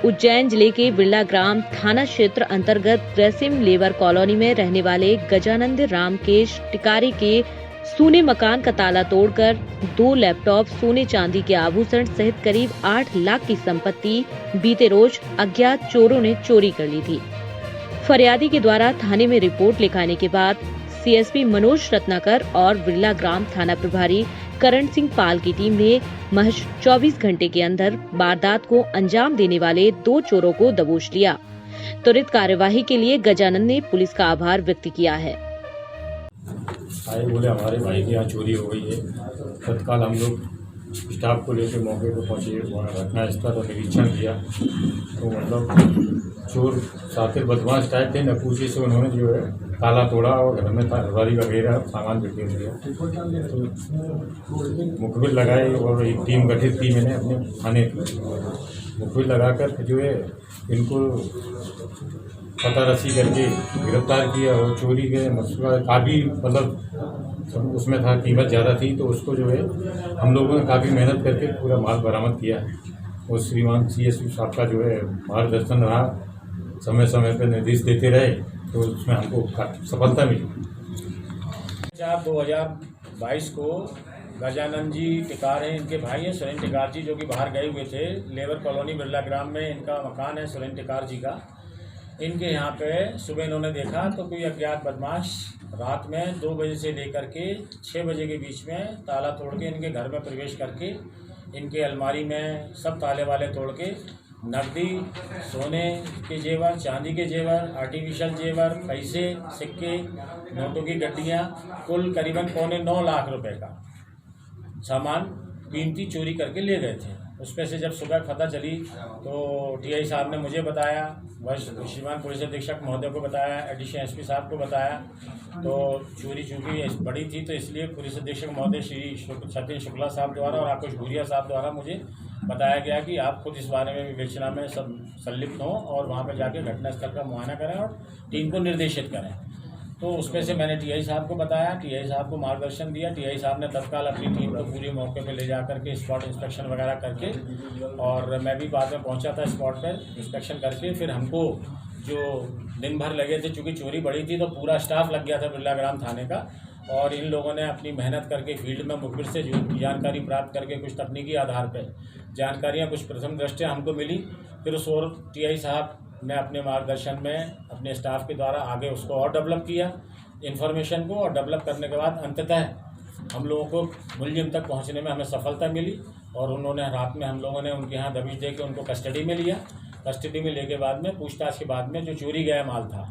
उज्जैन जिले के बिरला ग्राम थाना क्षेत्र अंतर्गत ग्रेसिम लेबर कॉलोनी में रहने वाले गजानंद रामकेश टिकारी के सूने मकान का ताला तोड़कर 2 लैपटॉप, सोने चांदी के आभूषण सहित करीब 8 लाख की संपत्ति बीते रोज अज्ञात चोरों ने चोरी कर ली थी। फरियादी के द्वारा थाने में रिपोर्ट लिखाने के बाद सीएसपी मनोज रत्नाकर और बिरला ग्राम थाना प्रभारी करण सिंह पाल की टीम ने महज 24 घंटे के अंदर वारदात को अंजाम देने वाले 2 चोरों को दबोच लिया। त्वरित कार्यवाही के लिए गजानंद ने पुलिस का आभार व्यक्त किया है। बोले हमारे भाई के यहाँ चोरी हो गई है। तत्काल हम लोग स्टाफ को लेकर मौके पर पहुँचे, वहाँ घटनास्थल और निरीक्षण किया तो मतलब चोर सातिर बदमाश टाइप थे। नपूसी से उन्होंने जो है ताला तोड़ा और घर में अलमारी वगैरह सामान बिखेर दिया। तो मुखबिर लगाए और एक टीम गठित की मैंने अपने थाने की। मुखबिर लगाकर जो है इनको पता रसी करके गिरफ्तार किया और चोरी के मसला काफ़ी मतलब उसमें था, कीमत ज़्यादा थी, तो उसको जो है हम लोगों ने काफ़ी मेहनत करके पूरा माल बरामद किया और श्रीमान सीएसपी साहब का जो है मार्गदर्शन रहा, समय समय पर निर्देश देते रहे, तो उसमें हमको काफ़ी सफलता मिली। 2022 को गजानंद जी टिकार हैं, इनके भाई हैं सुरेंद्र टिकार जी, जो कि बाहर गए हुए थे। लेबर कॉलोनी बिरला ग्राम में इनका मकान है सुरेंद्र टिकार जी का। इनके यहाँ पे सुबह इन्होंने देखा तो कोई अज्ञात बदमाश रात में 2 बजे से लेकर के 6 बजे के बीच में ताला तोड़ के इनके घर में प्रवेश करके इनके अलमारी में सब ताले वाले तोड़ के नकदी, सोने के जेवर, चांदी के जेवर, आर्टिफिशियल जेवर, पैसे, सिक्के, नोटों की गड्डियाँ, कुल करीबन 9.25 लाख रुपए का सामान कीमती चोरी करके ले गए थे। उसमें से जब सुबह पता चली तो टीआई साहब ने मुझे बताया, श्रीमान पुलिस अधीक्षक महोदय को बताया, एडिशनल एसपी साहब को बताया। तो चोरी चूँकि बड़ी थी तो इसलिए पुलिस अधीक्षक महोदय श्री सत्येंद्र शुक्ला साहब द्वारा और आकुश भूरिया साहब द्वारा मुझे बताया गया कि आप खुद इस बारे में विवेचना में सब संलिप्त हों और वहाँ पर जाके घटनास्थल का मुआयना करें और टीम को निर्देशित करें। तो उसमें से मैंने टीआई साहब को बताया, टीआई साहब को मार्गदर्शन दिया। टीआई साहब ने तत्काल अपनी टीम को पूरे मौके पे ले जा करके स्पॉट इंस्पेक्शन वगैरह करके, और मैं भी बाद में पहुंचा था स्पॉट पर इंस्पेक्शन करके। फिर हमको जो दिन भर लगे थे, चूँकि चोरी बड़ी थी तो पूरा स्टाफ लग गया था बिरला ग्राम थाने का, और इन लोगों ने अपनी मेहनत करके फील्ड में मुखबिर से जो जानकारी प्राप्त करके कुछ तकनीकी आधार पर जानकारियाँ कुछ प्रथम दृष्टया हमको मिली। फिर उस और टीआई साहब ने अपने मार्गदर्शन में अपने स्टाफ के द्वारा आगे उसको और डेवलप किया इन्फॉर्मेशन को, और डेवलप करने के बाद अंततः हम लोगों को मुलजिम तक पहुंचने में हमें सफलता मिली। और उन्होंने रात में हम लोगों ने उनके यहाँ दबिश दे के उनको कस्टडी में लिया। कस्टडी में लेके बाद में पूछताछ के बाद में जो चोरी गया माल था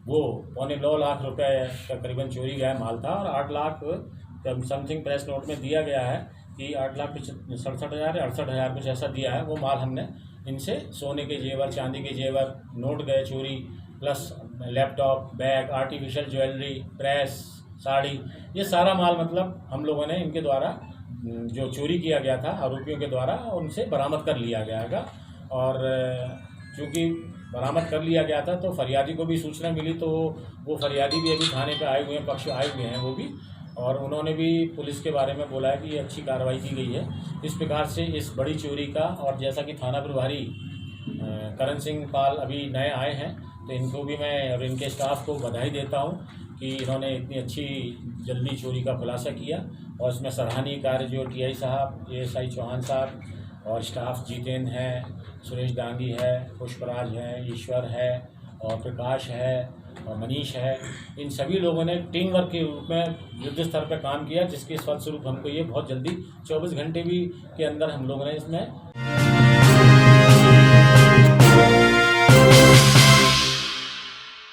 वो 9.25 लाख रुपए का करीबन चोरी गया माल था, और 8 लाख समथिंग प्रेस नोट में दिया गया है कि 8,67,000 या 68,000 कुछ ऐसा दिया है। वो माल हमने इनसे सोने के जेवर, चांदी के जेवर, नोट गए चोरी, plus laptop, bag, artificial jewellery, press, sari, ये सारा माल मतलब हम लोगों ने इनके द्वारा जो चोरी किया गया था आरोपियों के द्वारा उनसे बरामद कर लिया गया है। और चूँकि बरामद कर लिया गया था तो फरियादी को भी सूचना मिली, तो वो फरियादी भी अभी थाने पे आए हुए हैं, पक्ष आए हुए हैं वो भी, और उन्होंने भी पुलिस के बारे में बोला है कि ये अच्छी कार्रवाई की गई है। इस प्रकार से इस बड़ी चोरी का, और जैसा कि थाना प्रभारी करण सिंह पाल अभी नए आए हैं, तो इनको भी मैं और इनके स्टाफ को बधाई देता हूं कि इन्होंने इतनी अच्छी जल्दी चोरी का खुलासा किया। और इसमें सराहनीय कार्य जो टीआई साहब, एएसआई चौहान साहब और स्टाफ जितेंद्र है, सुरेश डांगी है, पुष्पराज है, ईश्वर है और प्रकाश है और मनीष है, इन सभी लोगों ने टीम वर्क के रूप में युद्ध स्तर पर काम किया, जिसके फलस्वरूप हमको ये बहुत जल्दी 24 घंटे भी के अंदर हम लोगों ने इसमें